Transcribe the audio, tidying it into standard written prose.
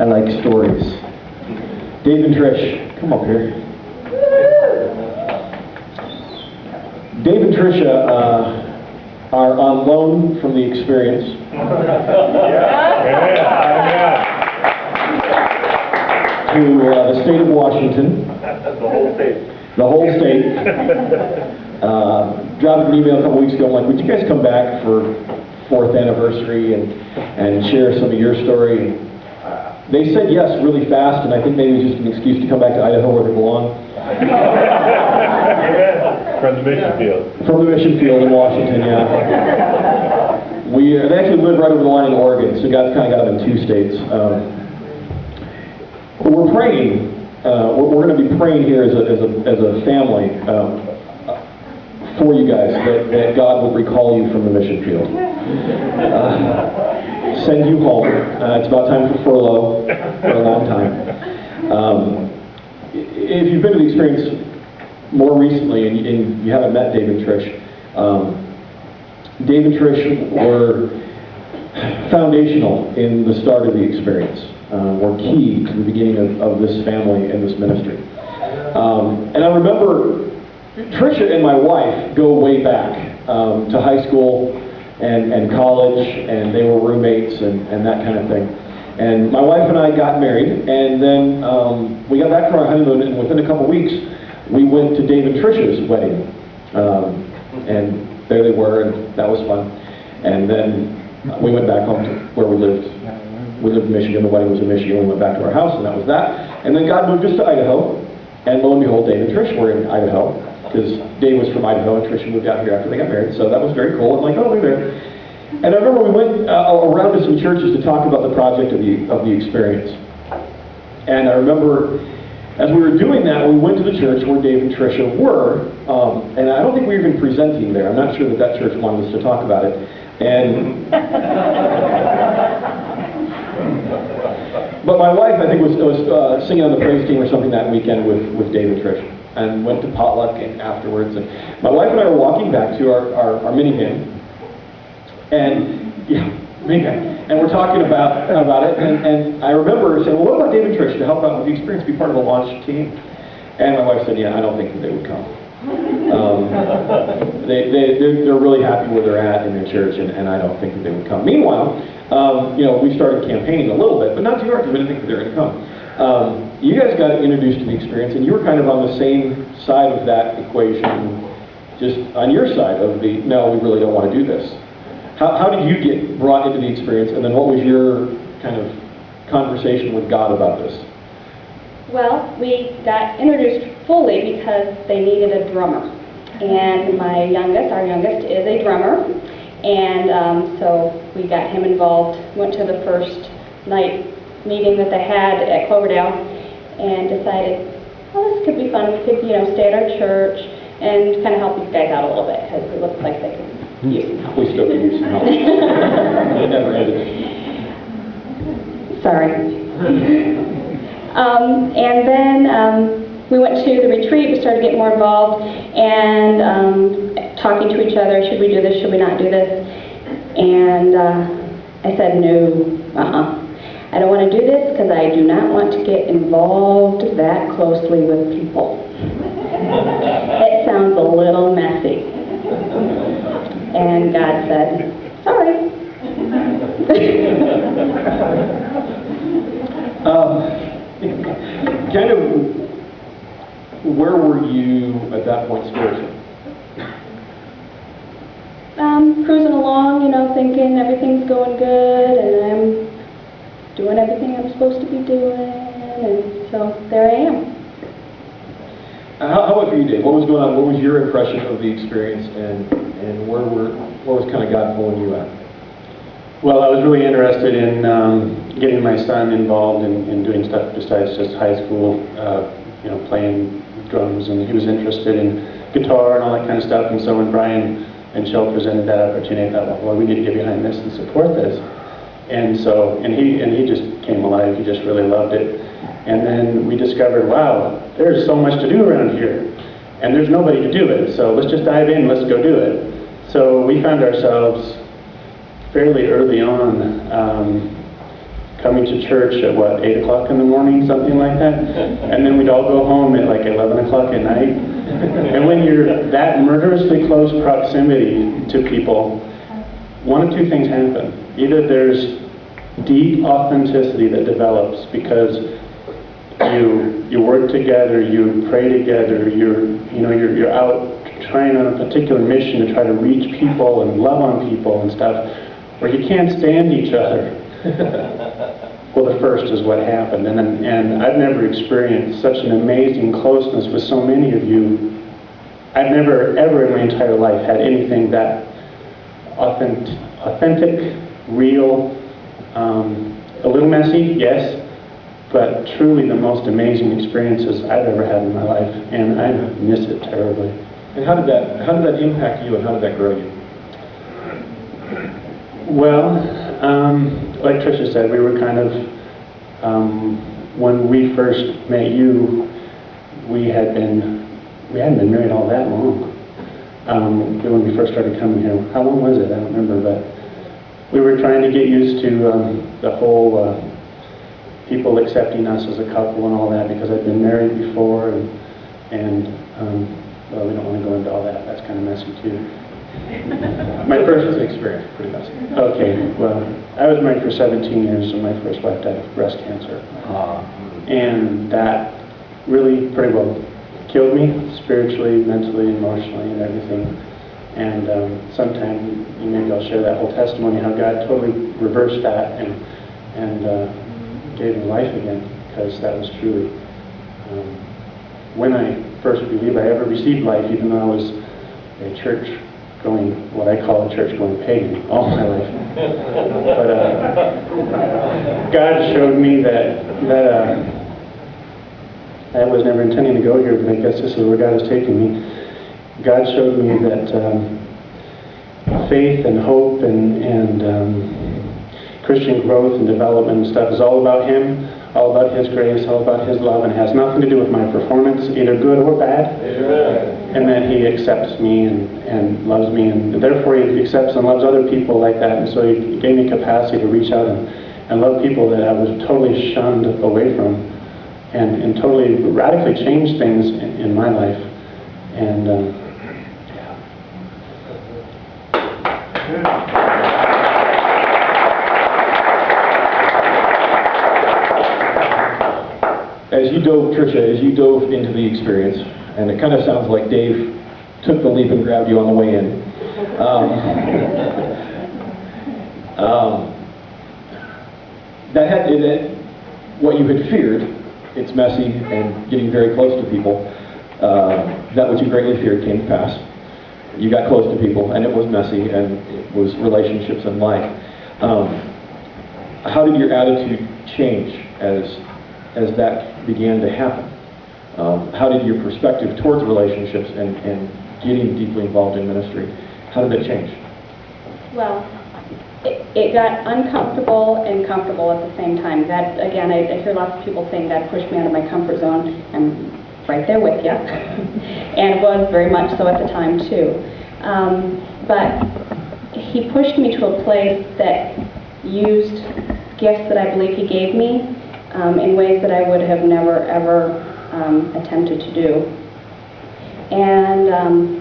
I like stories. Dave and Trish, come up here. Dave and Tricia are on loan from the experience. To the state of Washington. The whole state. The whole state. Dropped an email a couple weeks ago. I'm like, would you guys come back for 4th anniversary and share some of your story? They said yes really fast, and I think maybe it was just an excuse to come back to Idaho where they belong. From the mission field. From the mission field in Washington, yeah. They actually live right over the line in Oregon, so God kind of got them in 2 states. But we're praying. We're going to be praying here as a family for you guys that God would recall you from the mission field. Send you home. It's about time for furlough for a long time. If you've been to the experience more recently and you haven't met Dave and Trish, Dave and Trish were foundational in the start of the experience. Were key to the beginning of this family and this ministry. And I remember Tricia and my wife go way back to high school and college, and they were roommates and that kind of thing. And my wife and I got married, and then we got back from our honeymoon, and within a couple weeks, we went to Dave and Tricia's wedding. And there they were, and that was fun. And then we went back home to where we lived. We lived in Michigan, the wedding was in Michigan, we went back to our house, and that was that. And then God moved us to Idaho, and lo and behold, Dave and Trish were in Idaho, because Dave was from Idaho, and Trish moved out here after they got married, so that was very cool. I'm like, oh, we're there. And I remember we went around to some churches to talk about the project of the experience. And I remember, as we were doing that, we went to the church where Dave and Tricia were, and I don't think we were even presenting there. I'm not sure that church wanted us to talk about it. And but my wife, I think, was singing on the praise team or something that weekend with Dave and Trish, and went to potluck afterwards. And my wife and I were walking back to our minivan, and and we're talking about it. And I remember saying, well, what about Dave and Trish to help out with the experience, be part of the launch team? And my wife said, yeah, I don't think that they would come. They're really happy where they're at in their church, and I don't think that they would come. Meanwhile, we started campaigning a little bit, but not too hard because we didn't think that they were going to come. You guys got introduced to the experience, and you were kind of on the same side of that equation, just on your side of the, no, we really don't want to do this. How did you get brought into the experience, and then what was your kind of conversation with God about this? Well, we got introduced fully because they needed a drummer. And our youngest, is a drummer. And so we got him involved, went to the first night meeting that they had at Cloverdale, and decided, well, this could be fun. We could, stay at our church and kind of help these guys out a little bit, because it looks like they could use some help. We still could use some help. It never ended. Sorry. And then we went to the retreat, we started getting more involved, and talking to each other, should we do this, should we not do this? And I said, no, I don't want to do this because I do not want to get involved that closely with people. It sounds a little messy. And God said, sorry. Kind of, where were you at that point spiritually? Cruising along, thinking everything's going good, and I'm doing everything I'm supposed to be doing, and so there I am. How about for you, Dave? What was going on? What was your impression of the experience, and where was kind of God pulling you at? Well, I was really interested in getting my son involved in doing stuff besides just high school, playing drums, and he was interested in guitar and all that kind of stuff. And so when Brian and Shell presented that opportunity, I thought, well, we need to get behind this and support this. And so, and he just came alive. He just really loved it. And then we discovered, wow, there's so much to do around here, and there's nobody to do it. So let's just dive in. Let's go do it. So we found ourselves fairly early on coming to church at, what, 8 o'clock in the morning, something like that? And then we'd all go home at like 11 o'clock at night. And when you're that murderously close proximity to people, one of two things happen. Either there's deep authenticity that develops because you work together, you pray together, you're out trying on a particular mission to try to reach people and love on people and stuff, or you can't stand each other. Well, the first is what happened, and I've never experienced such an amazing closeness with so many of you. I've never, ever in my entire life had anything that authentic, real, a little messy, yes, but truly the most amazing experiences I've ever had in my life, and I miss it terribly. And how did that impact you, and how did that grow you? Well, like Tricia said, we were kind of, when we first met you, we hadn't been married all that long. When we first started coming here, how long was it? I don't remember, but we were trying to get used to the whole people accepting us as a couple and all that, because I'd been married before, and well, we don't want to go into all that. That's kind of messy too. My first experience, pretty messy. Okay, well, I was married for 17 years, and my first wife died of breast cancer. And that really pretty well killed me, spiritually, mentally, emotionally, and everything. And sometime, maybe I'll share that whole testimony, how God totally reversed that and gave me life again, because that was truly, when I first believed I ever received life, even though I was a church-going, what I call a church-going pagan all my life. But God showed me that I was never intending to go here, but I guess this is where God has taken me. God showed me that faith and hope and Christian growth and development and stuff is all about Him, all about His grace, all about His love, and has nothing to do with my performance, either good or bad. Amen. And that He accepts me and loves me, and therefore He accepts and loves other people like that. And so He gave me capacity to reach out and love people that I was totally shunned away from, and totally radically changed things in my life. And As you dove, Tricia, as you dove into the experience, and it kind of sounds like Dave took the leap and grabbed you on the way in. What you had feared, it's messy and getting very close to people, that what you greatly feared came to pass. You got close to people, and it was messy, and it was relationships and life. How did your attitude change as that began to happen? How did your perspective towards relationships and getting deeply involved in ministry, how did that change? Well, it got uncomfortable and comfortable at the same time. That, again, I hear lots of people saying that pushed me out of my comfort zone. I'm right there with you. And was very much so at the time, too. But He pushed me to a place that used gifts that I believe He gave me in ways that I would have never, ever attempted to do. And